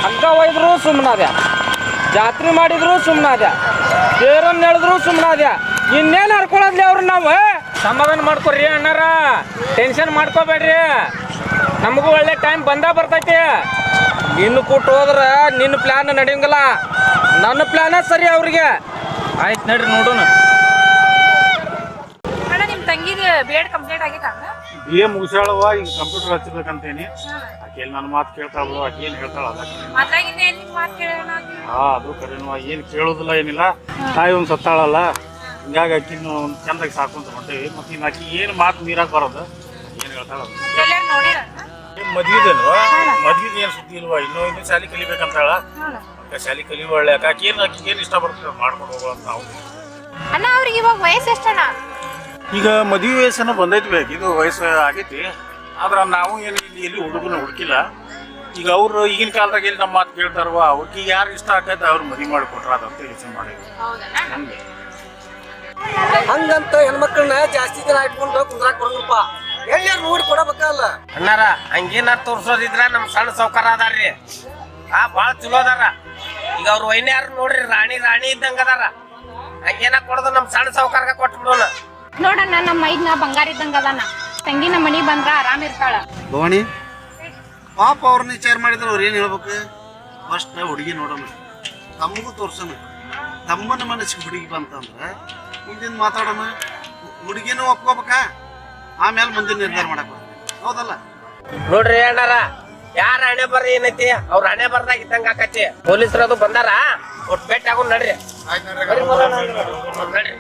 ಹಗ್ಗ ಒಯ್ದ್ರು ಸುಮ್ಮನಾದ್ಯ, ಜಾತ್ರೆ ಮಾಡಿದ್ರು ಸುಮ್ಮನಾದ್ಯ, ತೇರನ್ನು ಎಳೆದ್ರು ಸುಮ್ಮನಾದ್ಯ. ಇನ್ನೇನು ಹರ್ಕೊಳದ್ಲಿ ಅವ್ರು ನಾವು ಸಮಾಧಾನ ಮಾಡ್ಕೊರಿ ಅಣ್ಣಾರ, ಟೆನ್ಷನ್ ಮಾಡ್ಕೋಬೇಡ್ರಿ. ನಮಗೂ ಒಳ್ಳೆ ಟೈಮ್ ಬರ್ತೈತಿ. ನಿನ್ನ ಕೊಟ್ಟು ಹೋದ್ರೆ ನಿನ್ನ ಪ್ಲ್ಯಾನ್ ನಡೆಯಂಗಿಲ್ಲ, ನನ್ನ ಪ್ಲ್ಯಾನ ಸರಿ ಅವ್ರಿಗೆ. ಆಯ್ತು ನಡ್ರಿ ನೋಡೋಣ. ನಿಮ್ಮ ತಂಗಿಗೆ B.Ed ಕಂಪ್ಲೀಟ್ ಆಗೈತಾ? BA ಮುಗಿಸಾಳವ, ಈಗ ಕಂಪ್ಯೂಟರ್ ಹಚ್ಚಬೇಕಂತೇನಿ. ಆಕೆ ನನ್ನ ಮಾತು ಕೇಳ್ತಾಳು, ಆಕೆ ಏನು ಹೇಳ್ತಾಳ ಅದು ಕರೆನವ, ಏನು ಕೇಳೋದಿಲ್ಲ ಏನಿಲ್ಲ. ತಾಯಿ ಒಂದು ಸತ್ತಾಳಲ್ಲ, ಹಿಂಗಾಗಿ ಆಕಿನ ಒಂದು ಚಂದಾಗಿ ಸಾಕೊಂತ ಹೊಂಟೇವಿ. ಮತ್ತೆ ಇನ್ನು ಆಕಿ ಏನು ಮಾತು ಮೀರಾಕ್ ಬರೋದು, ಏನು ಹೇಳ್ತಾಳ ಮದ್ವಿದೇನು ಮದ್ವಿದ ಏನು ಸುದ್ದಿ ಇಲ್ವಾ, ಇನ್ನೂ ಶಾಲೆ ಕಲಿಬೇಕಂತಾಳ. ಶಾಲೆ ಕಲಿಯುವಳ್ಳೆ ಆಕಿಗೆ ಏನು ಇಷ್ಟ ಬರ್ತದೆ ಮಾಡ್ಕೊಂಡು ಹೋಗೋ ಅಂತ ನಾವು. ಅಣ್ಣ ಅವ್ರಿಗೆ ಇವಾಗ ವಯಸ್ಸು ಎಷ್ಟಣ್ಣ? ಈಗ ಮದುವೆ ವಯಸ್ಸನ್ನು ಬಂದೈತಿ ಬೇಕು, ಇದು ವಯಸ್ಸು ಆಗೈತಿ. ಆದ್ರೆ ನಾವು ಏನು ಇಲ್ಲಿ ಎಲ್ಲಿ ಹುಡುಗನ ಹುಡುಕಿಲ್ಲ. ಈಗ ಅವ್ರು ಈಗಿನ ಕಾಲದಾಗ ಎಲ್ಲಿ ನಮ್ಮ ಮಾತು ಕೇಳ್ತಾರವ, ಅವ್ರಿಗೆ ಯಾರು ಇಷ್ಟ ಆಗೈತೆ ಅವ್ರು ಮದುವೆ ಮಾಡಿಕೊಟ್ರ ಅದಂತ ಯೋಚನೆ ಮಾಡಿದ್ವಿ. ಹಂಗೆ ಹಂಗಂತ ಹೆಣ್ಮಕ್ಳನ್ನ ಜಾಸ್ತಿ ದಿನ ಇಟ್ಕೊಂಡು ಕುಂದ್ರಾಕ್ ಬರಂಗಪ್ಪ, ಎಲ್ಲಾರು ನೋಡಿ ಕೊಡಬೇಕಲ್ಲ. ಅಣ್ಣಾರ ಹಂಗೇನಾರ ತೋರ್ಸೋದಿದ್ರ ನಮ್ ಸಣ್ಣ ಸೌಕಾರ ಅದಾರ್ರಿ, ಭಾಳ ಚಲೋ ಅದಾರ. ಈಗ ಅವ್ರ ವೈನ್ಯಾರ ನೋಡ್ರಿ, ರಾಣಿ ಇದ್ದಂಗ ಅದಾರ. ಹಂಗೇನ ಕೊಡೋದು ನಮ್ ಸಣ್ಣ ಸೌಕಾರಗ ಕೊಟ್ಬಿಡೋಣ. ನೋಡಣ್ಣ, ನಮ್ಮ ಮೈದ್ನ ಬಂಗಾರ ಇದ್ದಂಗ ಅದಾನ. ತಂಗಿ ನಮ್ಮ ಮನಿ ಬಂದ್ರ ಆರಾಮ್ ಇರ್ತಾಳ. ಭವಾನಿ ಪಾಪ ಅವ್ರನ್ನ ವಿಚಾರ ಮಾಡಿದ್ರೆ ಅವ್ರು ಏನು ಹೇಳ್ಬೇಕು? ಫಸ್ಟ್ ಹುಡುಗಿ ನೋಡೋಣ, ತಮ್ಮಗೂ ತೋರ್ಸೋಣ. ತಮ್ಮನ ಮನಸ್ಸಿಗೆ ಹುಡುಗಿ ಬಂತಂದ್ರೆ ಮುಂದಿನ ಮಾತಾಡೋಣ. ಹುಡುಗಿನೂ ಒಪ್ಕೋಬೇಕಾ, ಆಮೇಲೆ ಮುಂದಿನ ನಿರ್ಧಾರ ಮಾಡಕ್ ಹೌದಲ್ಲ? ನೋಡ್ರಿ ಅಣ್ಣಾರ, ಯಾರ ಹಣೆ ಬರ ಏನೈತಿ ಅವ್ರ ಹಣೆ ಬರ್ದಾಗ ಇದ್ದಂಗ ಆಕತಿ. ಪೊಲೀಸರು ಅದು ಬಂದಾರ, ಒಟ್ಟು ಭೇಟಿ ಆಗೋಣ ನಡ್ರಿ. ನಡ್ರಿ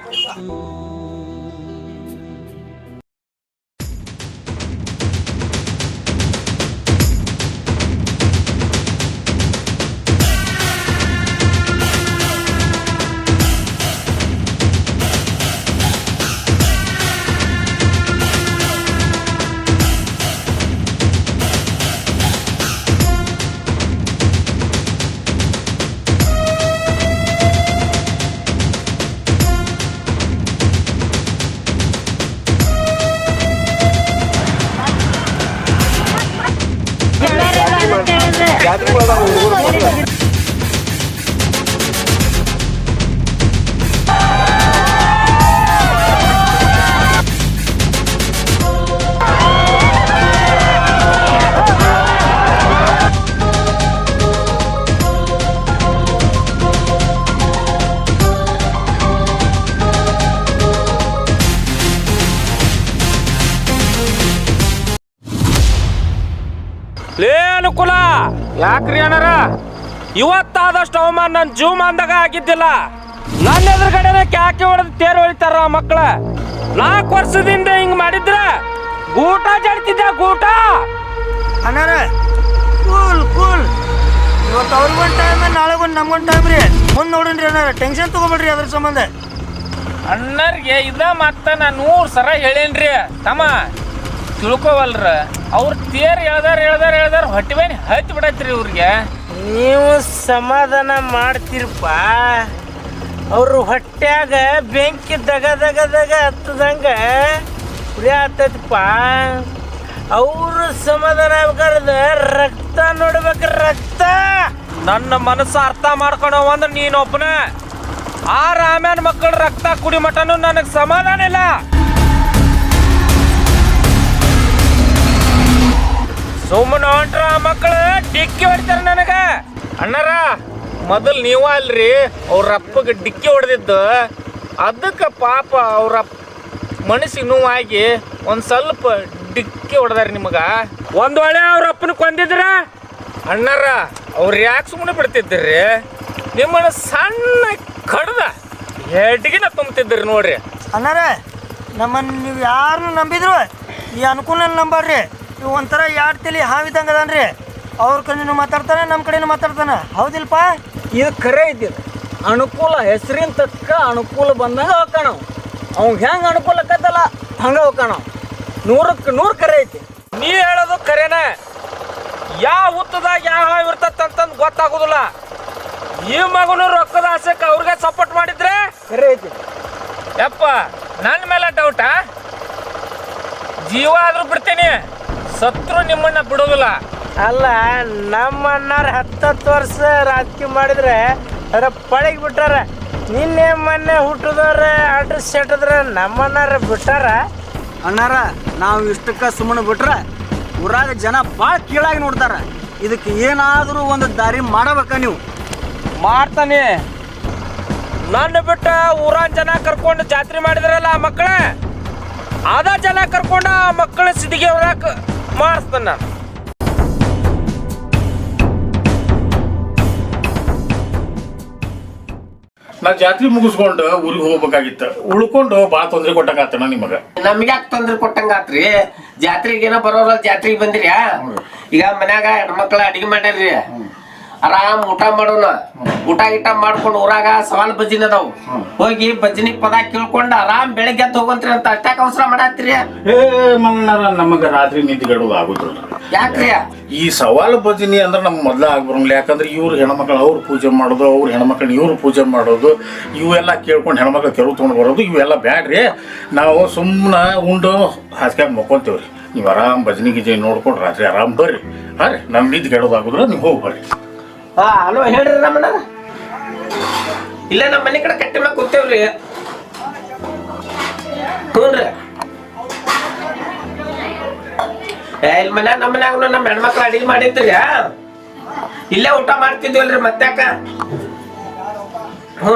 ಲೇ ಅನುಕೂಲ, ಯಾಕ್ರಿ ಅಣ್ಣಾರ ಇವತ್ತಾದಷ್ಟು ಅವಮಾನ ನನ್ನ ಜೀವಮಾನದಾಗ ಆಗಿದ್ದಿಲ್ಲ. ನನ್ನ ಎದುರುಗಡೆನೆ ಕ್ಯಾಕೆ ಹೊಡೆದು ತೇರು ಹೊಳಿತಾರ ಮಕ್ಕಳ. 4 ವರ್ಷದಿಂದ ಹಿಂಗ್ ಮಾಡಿದ್ರ ಗೂಟ ಜಡ್ತಿದ್ದ ಗೂಟ. ಅಣ್ಣಾರ ಕೂಲ್ ಇವತ್ತು ಅವ್ರಿಗೊಂದು ಟೈಮ್, ನಾಳೆಗೊಂದು ನಮ್ಗೊಂದು ಟೈಮ್ ರೀ. ಮುಂದೆ ನೋಡ್ರಿ ಅಣ್ಣಾರ, ಟೆನ್ಷನ್ ತಗೋಬೇಡ್ರಿ ಅದ್ರ ಸಂಬಂಧ. ಅಣ್ಣರ್ಗೆ ಇದ ಮತ್ತ ನಾ 100 ಸರ ಹೇಳೇನ್ರಿ ತಮ್ಮ, ತಿಳ್ಕೊವಲ್ರ. ಅವ್ರ ತೇರು ಎಳ್ದಾರ ಹೊಟ್ಟೆ ಬೇನೆ ಹತ್ತಿ ಬಿಡತ್ರಿ ಇವ್ರಿಗೆ. ನೀವು ಸಮಾಧಾನ ಮಾಡ್ತೀರಪ್ಪ, ಅವ್ರ ಹೊಟ್ಯಾಗ ಬೆಂಕಿ ದಗ ಹತ್ತದಂಗ ಉರಿ ಆಗ್ತೈತಪ್ಪ. ಅವ್ರ ಸಮಾಧಾನ ಆಗ್ಬೇಕಾದ್ರೆ ರಕ್ತ ನೋಡ್ಬೇಕ್ರಿ, ರಕ್ತ. ನನ್ನ ಮನಸ್ಸು ಅರ್ಥ ಮಾಡ್ಕೊಳೋ ಅಂದ್ರೆ ನೀನೊಬ್ಬನ. ಆ ರಾಮ್ಯಾನ ಮಕ್ಕಳ ರಕ್ತ ಕುಡಿ ಮಟನು ನನಗೆ ಸಮಾಧಾನ ಇಲ್ಲ. ಸುಮ್ಮನೆ ಹೊಂಟ್ರ ಮಕ್ಕಳು ಡಿಕ್ಕಿ ಹೊಡಿತಾರ ನನಗ. ಅಣ್ಣಾರ ಮೊದಲು ನೀವ ಅಲ್ರಿ ಅವ್ರ ಅಪ್ಪಗೆ ಡಿಕ್ಕಿ ಹೊಡೆದಿದ್ದು, ಅದಕ್ಕೆ ಪಾಪ ಅವ್ರ ಮನಸ್ಸಿಗೆ ನೋವಾಗಿ ಒಂದು ಸ್ವಲ್ಪ ಡಿಕ್ಕಿ ಹೊಡೆದಾರ ನಿಮಗ. ಒಂದು ವೇಳೆ ಅವ್ರ ಅಪ್ಪನ ಕೊಂದಿದ್ರ ಅಣ್ಣಾರ ಅವ್ರು ಯಾಕೆ ಸುಮ್ಮನೆ ಬಿಡ್ತಿದ್ರಿ? ನಿಮ್ಮನ್ನ ಸಣ್ಣ ಕಡ್ದ ಹೆಡ್ಗಿನ ತುಂಬ್ತಿದ್ರಿ ನೋಡ್ರಿ. ಅಣ್ಣಾರ ನಮ್ಮನ್ನು ನೀವು ಯಾರನ್ನು ನಂಬಿದ್ರು ಈ ಅನುಕೂಲ ನಂಬಾರ್ರಿ. ಇವು ಒಂಥರ 2 ತಲೆ ಹಾವಿದಂಗೆ ಅದಾನ್ರಿ. ಅವ್ರ ಕಡೆನೂ ಮಾತಾಡ್ತಾನೆ, ನಮ್ಮ ಕಡೆನೂ ಮಾತಾಡ್ತಾನೆ, ಹೌದಿಲ್ಪ? ಇದು ಖರೆ ಇದ್ದಿಲ್ಲ. ಅನುಕೂಲ ಹೆಸರಿನ ತಕ್ಕ ಅನುಕೂಲ ಬಂದಂಗ ಹೋಗ್ಕಾಣವ್. ಅವ್ಗೆ ಹೆಂಗೆ ಅನುಕೂಲ ಆಕತ್ತಲ್ಲ ಹಂಗ ಹೋಗ್ಕಾಣವ್. 100ಕ್ಕೆ 100 ಖರೆ ಐತಿ. ನೀ ಹೇಳೋದು ಖರೇನ. ಯಾವ ಹುತ್ತದಾಗ ಯಾವ ಹಾವು ಇರ್ತಂತಂದು ಗೊತ್ತಾಗೋದಿಲ್ಲ. ಈ ಮಗನು ರೊಕ್ಕದ ಆಸೆಕ್ಕೆ ಅವ್ರಿಗೆ ಸಪೋರ್ಟ್ ಮಾಡಿದ್ರೆ ಖರೆ ಐತಿ. ಯಪ್ಪ ನನ್ನ ಮೇಲೆ ಡೌಟಾ? ಜೀವ ಆದ್ರೂ ಬಿಡ್ತೀನಿ, ಸತ್ರು ನಿಮ್ಮನ್ನ ಬಿಡೋದಿಲ್ಲ. ಅಲ್ಲ ನಮ್ಮ ಅಣ್ಣಾರ 10 ವರ್ಷ ರಾಜಕೀಯ ಮಾಡಿದ್ರೆ ಅದರ ಪಳಗಿ ಬಿಟ್ಟಾರ. ನಿನ್ನೆ ಮೊನ್ನೆ ಹುಟ್ಟಿದವ್ರ ಅಡ್ರೆಸ್ ಸೆಟ್ಟಿದ್ರೆ ನಮ್ಮ ಅಣ್ಣಾರ ಬಿಟ್ಟಾರ. ಅಣ್ಣಾರ ನಾವು ಇಷ್ಟಕ್ಕೆ ಸುಮ್ಮನೆ ಬಿಟ್ರೆ ಊರಾಗ ಜನ ಭಾಳ ಕೀಳಾಗಿ ನೋಡ್ತಾರ. ಇದಕ್ಕೆ ಏನಾದರೂ ಒಂದು ದಾರಿ ಮಾಡಬೇಕ ನೀವು. ಮಾಡ್ತಾನೆ. ನನ್ನ ಬಿಟ್ಟ ಊರಾನ್ ಜನ ಕರ್ಕೊಂಡು ಜಾತ್ರೆ ಮಾಡಿದ್ರಲ್ಲ ಆ ಮಕ್ಕಳ, ಅದ ಜನ ಕರ್ಕೊಂಡು ಆ ಮಕ್ಕಳ ಸಿದಿಗೆ ಹೊರಕ್ ಮಾಡಿಸ್ತಾನ ನಾನು. ನಾ ಜಾತ್ರೆ ಮುಗಿಸ್ಕೊಂಡು ಊರಿಗೆ ಹೋಗ್ಬೇಕಾಗಿತ್ತು. ಉಳ್ಕೊಂಡು ಭಾಳ ತೊಂದರೆ ಕೊಟ್ಟಂಗಾತಣ್ಣ ನಿಮಗ. ನಮ್ಗೆ ಯಾಕೆ ತೊಂದ್ರೆ ಕೊಟ್ಟಂಗಾತ್ರಿ? ಜಾತ್ರೆಗೇನೋ ಬರೋರ ಜಾತ್ರೆಗೆ ಬಂದಿರಿ. ಈಗ ಮನ್ಯಾಗ ಹೆಣ್ಮಕ್ಳ ಅಡಿಗೆ ಮಾಡ್ಯಾರ್ರಿ, ಆರಾಮ್ ಊಟ ಮಾಡೋಣ. ಊಟ ಗೀಟ ಮಾಡ್ಕೊಂಡು ಊರಾಗ ಸವಾಲ್ ಬಜ್ಜಿನ ಅದಾವು, ಹೋಗಿ ಬಜ್ಜಿನಿ ಪದ ಕೇಳ್ಕೊಂಡು ಆರಾಮ್ ಬೆಳಿಗ್ಗೆ ಎದ್ದು ಹೋಗಂತ್ರಿ ಅಂತ ಅಷ್ಟಾಕ ಅವಸರ ಮಾಡತ್ತೀರಿ. ನಮಗ ರಾತ್ರಿ ನಿದ್ದಿಗಡೋದು ಆಗುದಿಲ್ಲ. ಯಾಕ್ರಿ? ಈ ಸವಾಲು ಭಜನಿ ಅಂದ್ರೆ ನಮ್ಗೆ ಮೊದಲ ಆಗ್ಬರಂಗಿಲ್ಲ. ಯಾಕಂದ್ರೆ ಇವ್ರು ಹೆಣ್ಮಕ್ಳು ಅವ್ರು ಪೂಜೆ ಮಾಡೋದು, ಅವ್ರ ಹೆಣ್ಮಕ್ಳನ್ನ ಇವ್ರು ಪೂಜೆ ಮಾಡೋದು, ಇವೆಲ್ಲ ಕೇಳ್ಕೊಂಡು ಹೆಣ್ಮಕ್ಳು ಕೆರು ತೊಗೊಂಡು ಬರೋದು, ಇವೆಲ್ಲ ಬ್ಯಾಡ್ರಿ. ನಾವು ಸುಮ್ಮನೆ ಉಂಡು ಹಾಸ್ಕ್ಯಾಗ ಮಕ್ಕೊಂತೇವ್ರಿ. ನೀವು ಆರಾಮ್ ಭಜನಿ ಗಿಜನಿ ನೋಡ್ಕೊಂಡು ರಾತ್ರಿ ಆರಾಮ್ ಬರ್ರಿ. ಹಾಂ ರೀ, ನಮ್ಮ ನಿದ್ದಿಗೆಡೋದು ಆಗುದ್ರ ನೀವು ಹೋಗಿ ಬರ್ರಿ. ಹಲೋ ಹೇಳ್ರಿ ರಮಣ್ಣ. ಇಲ್ಲ ನಮ್ಮ ಮನೆ ಕಡೆ ಕಟ್ಟಿ ಮ್ಯಾಗ ಕೂತೇವ್ರಿ. ಹ್ಞೂನ್ರಿ. ಇಲ್ಲಿ ಮನ್ಯಾಗ ನಮ್ಮ ಮನ್ಯಾಗ ನಮ್ಮ ಹೆಣ್ಮಕ್ಳು ಅಡಿಗೆ ಮಾಡಿದ್ರಿ, ಇಲ್ಲೇ ಊಟ ಮಾಡ್ತಿದ್ವಲ್ರಿ ಮತ್ತ್ಯಾಕ. ಹ್ಞೂ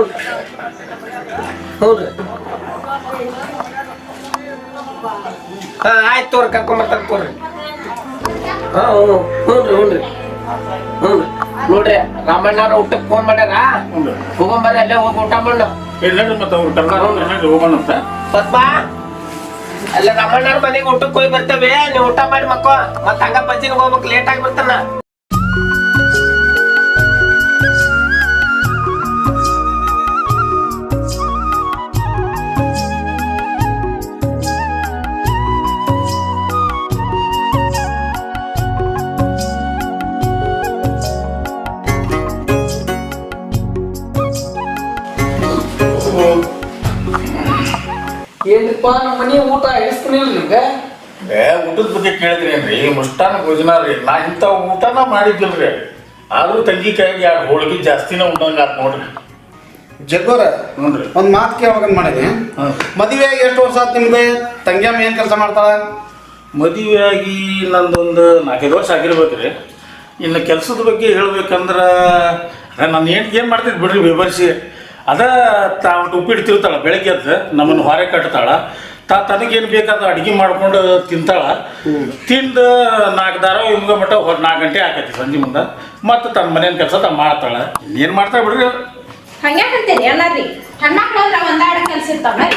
ಹ್ಞೂನ್ರಿ. ಹಾಂ ಆಯ್ತು ತೋರಿ, ಕರ್ಕೊಂಬರ್ತಾರೆ ತೋರಿ. ಹಾಂ ಹ್ಞೂ ಹ್ಞೂನ್ರಿ ಹ್ಞೂನ್ರಿ ಹ್ಞೂನ್ರಿ. ನೋಡ್ರಿ ರಾಮಣ್ಣವ್ರ ಊಟಕ್ಕೆ ಫೋನ್ ಮಾಡ್ಯಾರ, ಹೋಗೊಂಬರ್ರಿ ಅಲ್ಲೇ ಹೋಗಿ ಊಟ ಮಾಡು. ಮತ್ತೆ ಅವ್ರು ಕರ್ಕೊಂಡು ಹೋಗೋಣಂತ. ಪದ್ಮ ಅಲ್ಲ ರಾಮಣ್ಣವ್ರ ಮನೆಗೆ ಊಟಕ್ಕೆ ಹೋಗಿ ಬರ್ತೇವೆ, ನೀವು ಊಟ ಮಾಡಿ ಮಕ್ಕೋ. ಮತ್ತ ಹಂಗ ಬಜ್ಜಿಗೆ ಹೋಗ್ಬೇಕು, ಲೇಟ್ ಆಗಿ ಬರ್ತಾನ. ಏನ್ರಿಪ್ಪ ನಮ್ಮ ಮನೆ ಊಟ ಇಸ್ಕೊಂಡಿಲ್ಲ ನಿಮ್ಗೆ? ಊಟದ ಬಗ್ಗೆ ಕೇಳಿದ್ರೇನ್ರಿ? ಮುಷ್ಟಾನ ಭೋಜನ ರೀ. ನಾ ಇಂಥ ಊಟನ ಮಾಡಿದ್ದಿಲ್ರಿ. ಆದ್ರೂ ತಂಗಿ ಕೈಗೆ 2 ಹೋಳಿಗೆ ಜಾಸ್ತಿನ ಉಂಡಂಗ ಆತ್ ನೋಡ್ರಿ. ಜಗ್ಗೋರ ನೋಡ್ರಿ, ಒಂದು ಮಾತು ಕೇಳ್ಬೇಕಂತ ಮಾಡೀನಿ. ಮದುವೆ ಆಗಿ ಎಷ್ಟು ವರ್ಷ ಆಯ್ತು ನಿಮ್ದು? ತಂಗ್ಯಮ್ಮ ಏನು ಕೆಲಸ ಮಾಡ್ತಾಳ? ಮದುವೆ ಆಗಿ ನಂದೊಂದು 4-5 ವರ್ಷ ಆಗಿರ್ಬೇಕ್ರಿ. ಇನ್ನು ಕೆಲಸದ ಬಗ್ಗೆ ಹೇಳ್ಬೇಕಂದ್ರೆ ನಾನು ಏನು ಮಾಡ್ತಿದ್ದು ಬಿಡ್ರಿ ವಿವರಿಸಿ. ಅದ ತಾವು ಉಪ್ಪಿಟ್ಟು ತಿರ್ತಾಳ, ಬೆಳಗ್ಗೆ ಎದ್ದು ನಮ್ಮನ್ನು ಹೊರೆ ಕಟ್ತಾಳ. ತನಗೇನು ಬೇಕಾದ ಅಡುಗೆ ಮಾಡ್ಕೊಂಡು ತಿಂತಾಳ. ತಿಂದು 4 ದಾರ ಇಮ್ಗ ಮಟ್ಟ 4 ಗಂಟೆ ಆಕೈತಿ ಸಂಜೆ ಮುಂದೆ. ಮತ್ತು ತನ್ನ ಮನೇನ ಕೆಲಸ ತ ಮಾಡ್ತಾಳ. ಏನು ಮಾಡ್ತಾಳ ಬಿಡ್ರಿ. ಹಂಗ್ಯಾಕಂತೀರಿ ಅಣ್ಣಾರಿ? ಹೆಣ್ಮಕ್ಳು ಅಂದ್ರೆ ಒಂದಾಡ ಕೆಲ್ಸ ಇರ್ತಾವ.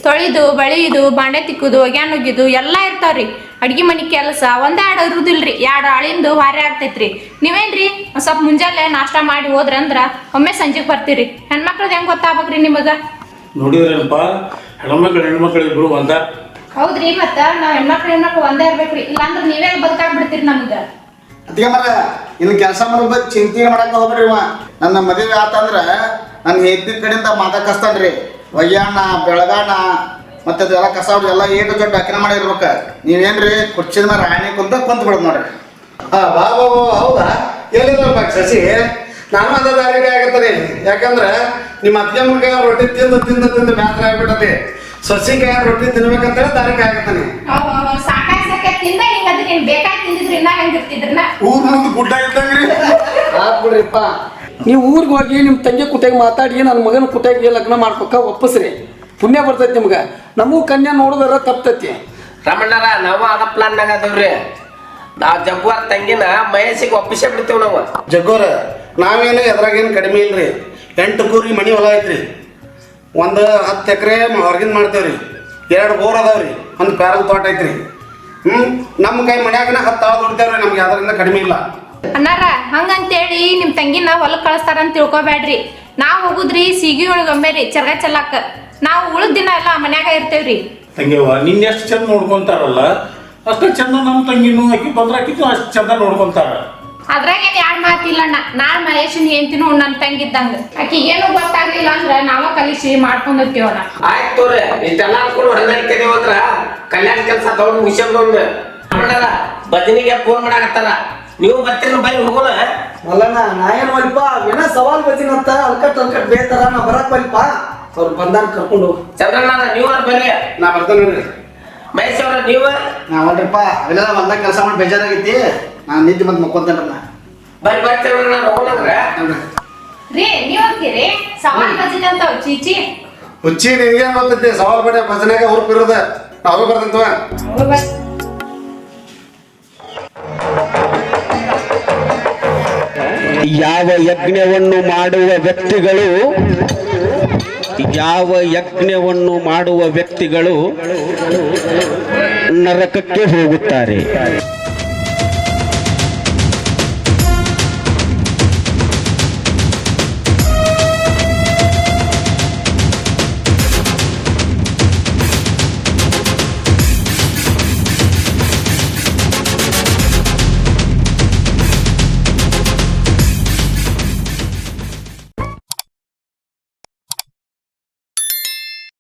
ತೊಳಿದು ಬಳಿದು ಬಾಂಡೆ ತಿಕ್ಕುದು ಒಗ್ಯಾನ್ ನುಗ್ಗಿದು ಎಲ್ಲ ಇರ್ತಾವ್ರಿ. ಅಡ್ಗಿ ಮನಿ ಕೆಲಸ ಒಂದಾಡ ಇರುದಿಲ್ರಿ, 2 ಆಳಿಂದು ವಾರೆ ಆಗ್ತೈತ್ರಿ. ನೀವೇನ್ರಿ ಸ್ವಲ್ಪ ಮುಂಜಾನೆ ನಾಷ್ಟ ಮಾಡಿ ಹೋದ್ರಂದ್ರ ಒಮ್ಮೆ ಸಂಜೆಗೆ ಬರ್ತೀರಿ. ಹೆಣ್ಮಕ್ಳದ್ ಹೆಂಗ್ ಗೊತ್ತಾಗ್ಬೇಕ್ರಿ ನಿಮಗ? ನೋಡಿದ್ರೇನಪ್ಪ, ಹೆಣ್ಮಕ್ಳು ಇಬ್ರು ಒಂದ. ಹೌದ್ರಿ, ಮತ್ತ ನಾವ್ ಹೆಣ್ಮಕ್ಳು ಒಂದೇ ಇರ್ಬೇಕ್ರಿ, ಇಲ್ಲಾಂದ್ರ ನೀವೇ ಬದುಕಾಗ್ಬಿಡ್ತೀರಿ ನಮ್ಗ. ಅದಕ್ಕೆ ಮರ ಇನ್ನು ಕೆಲಸ ಮಾಡೋದು ಚಿಂತೆ ಮಾಡಕ್ಕೆ ಹೋಗ್ಬೇಡ್ರಿ. ನನ್ನ ಮದುವೆ ಆತಂದ್ರೆ ನನ್ನ ಹೆದ್ದಿದ ಕಡೆಯಿಂದ ಮಾತಾಡ್ಕಸ್ತಾನ್ರಿ. ಒಯ್ಯಾಣ ಬೆಳಗಾಣ ಮತ್ತೆ ಅದೆಲ್ಲ ಕಸ ಎಲ್ಲ ಏಟು ಜೊಡ್ಡು ಹಾಕಿನ ಮಾಡಿರ್ಬೇಕು. ನೀವೇನ್ರಿ ಕುರ್ಚಿದ ಮೇಲೆ ರಾಣಿ ಕುಂತ ಬಿಡೋದು ನೋಡ್ರಿ. ಹಾಂ ಬಾ ಬಾ ಹೌದಾ? ಎಲ್ಲಿರ್ಬೇಕು ಶಶಿ? ನಾನು ಅದ ದಾರಿಗೆ ಆಗತ್ತರಿ. ಯಾಕಂದ್ರೆ ನಿಮ್ಮ ಅತ್ತಿಗೆ ಮುಖ ರೊಟ್ಟಿ ತಿಂದು ತಿಂದು ತಿಂದು ಬ್ಯಾಸರ ಆಗ್ಬಿಟ್ಟತಿ. ಸಸಿ ಕೈ ರೊಟ್ಟಿ ತಿನ್ಬೇಕಂತೇಳಿ ದಾರಿಗೆ ಆಗತ್ತಾನೆ. ಊರ್ ಮುಂದೆ ಗುಡ್ಡ ಇದ್ದಂಗ್ರಿ. ಬಿಡ್ರಿಪ್ಪ, ನೀವು ಊರಿಗೆ ಹೋಗಿ ನಿಮ್ಮ ತಂಗಿ ಕುತ್ತಾಗಿ ಮಾತಾಡಿ ನನ್ನ ಮಗನ ಕುತ್ತಾಗಿ ಲಗ್ನ ಮಾಡ್ಕೊಕ ಒಪ್ಪಿಸ್ರಿ. ಪುಣ್ಯ ಬರ್ತೈತಿ ನಿಮ್ಗೆ. ನಮಗೂ ಕನ್ಯಾ ನೋಡಿದ್ರ ತಪ್ತೈತಿ. ರಮಣ್ಣರ ನಾವು ಅದ ಪ್ಲಾನ್ನಾಗ ಅದೇವ್ರಿ. ನಾವು ಜಗ್ಗುವಾರ ತಂಗಿನ ಮಹೇಶಿಗೆ ಒಪ್ಪಿಸೇ ಬಿಡ್ತೇವೆ ನಾವು. ಜಗ್ಗೋರ ನಾವೇನು ಎದ್ರಾಗೇನು ಕಡಿಮೆ ಇಲ್ರಿ. 8 ಕೂರಿ ಮನಿ ಹೊಲ ಐತ್ರಿ. ಒಂದು 10 ಎಕರೆ ಹೊರಗಿನ ಮಾಡ್ತೇವ್ರಿ. 2 ಬೋರ್ ಅದಾವ್ರಿ. ಒಂದು ಪ್ಯಾರಲ್ ತೋಟ ಐತ್ರಿ. ನಮ್ಮ ಕೈ ಮನ್ಯಾಗನ 10 ಆಳು ದುಡ್ತೇವ್ರಿ. ನಮ್ಗೆ ಯಾವ್ದ್ರಿಂದ ಕಡಿಮೆ ಇಲ್ಲ. ಅಣ್ಣಾರ ಹಂಗಂತೇಳಿ ನಿಮ್ ತಂಗಿನ ಹೊಲಕ್ ಕಳಿಸ್ತಾರಂತ ತಿಳ್ಕೊಬ್ಯಾಡ್ರಿ. ನಾವ್ ಹೋಗುದ್ರಿ ಸೀಗಿ ಒಳಗಂಬೇರಿ ಚರ್ಗ ಚೆಲ್ಲಾಕ. ನಾವು ಉಳಿದ ದಿನ ಎಲ್ಲ ಮನ್ಯಾಗ ಇರ್ತೇವ್ರಿ. ತಂಗಿಯವ್ವ ನಿನ್ನ ಎಷ್ಟು ಚಂದ ನೋಡ್ಕೊಂತಾರಲ್ಲ ಅಷ್ಟೇ ಚಂದ ನಮ್ಮ ತಂಗಿನೂ ಆಕಿ ಬಂದ್ರಾಕಿತ್ತು ಅಷ್ಟು ಚಂದ ನೋಡ್ಕೊಂತಾರ. ಅದ್ರಾಗೇನ್ 2 ಮಾತಿಲ್ಲಣ್ಣ. ನಾನ್ ಮಹೇಶನ್ ಹೆಂತಿನೂ ನನ್ ತಂಗಿದ್ದಂಗ. ಆಕಿ ಏನು ಗೊತ್ತಾಗ್ಲಿಲ್ಲ ಅಂದ್ರ ನಾವ ಕಲಿಸಿ ಮಾಡ್ಕೊಂಡಿರ್ತೀವಣ್ಣ. ಆಯ್ತು ತೋರಿ, ಇಷ್ಟೆಲ್ಲ ಅನ್ಕೊಂಡು ಹೊರನಾಡಿದ್ದೇವೆ ಅಂದ್ರ ಕಲ್ಯಾಣ ಕೆಲಸ ತಗೊಂಡು ಮುಗಿಸ್ಕೊಂಡ್ ಭಜನಿಗೆ ಫೋನ್ ಮಾಡಾಕತ್ತಾರ. ನೀವು ಬರ್ತೀರಿ ಬೈ ಹೋಗೋಣ. ಮಲ್ಲಣ್ಣ ನಾ ಏನು ಮಲ್ಪ ಏನ ಸವಾಲ್ ಬಜಿನಂತ ಅಲ್ಕಟ್ ಬೇತಾರ ನಾ ಬರಕ್ ಮಲ್ಪ ಅವ್ರು ಬಂದಾಗ ಕರ್ಕೊಂಡು ಹೋಗಿ. ಚಂದ್ರಣ್ಣ ನೀವು ಬರ್ರಿ. ನಾ ಬರ್ತೇನೆ ನೋಡ್ರಿ. ಮಹೇಶ್ ಅವ್ರ ನೀವು ನಾವಲ್ರಿಪ್ಪ ಅವೆಲ್ಲ ಹೊಲ್ದಾಗ ಕೆಲಸ ಮಾಡಿ ಬೇಜಾರಾಗೈತಿ. ನಾನು ನಿಂತು ಮತ್ತೆ ಮಕ್ಕೊಂತೇನ್ರಲ್ಲ. ಬರ್ರಿ ಚಂದ್ರಣ್ಣ ಹೋಗೋಣಂದ್ರ. ರೀ ನೀವ್ ಹೋಗ್ತೀರಿ ಸವಾಲ್ ಬಜಿನ ಅಂತ ಚೀಚಿ ಹುಚ್ಚಿ ನಿನ್ಗೆ ಗೊತ್ತೈತಿ ಸವಾಲ್ ಬಡ್ಡೆ ಭಜನೆಗೆ ಹುರುಪಿರೋದ ನಾವು ಬರ್ತಂತವ. ಯಾವ ಯಜ್ಞವನ್ನು ಮಾಡುವ ವ್ಯಕ್ತಿಗಳು ನರಕಕ್ಕೆ ಹೋಗುತ್ತಾರೆ.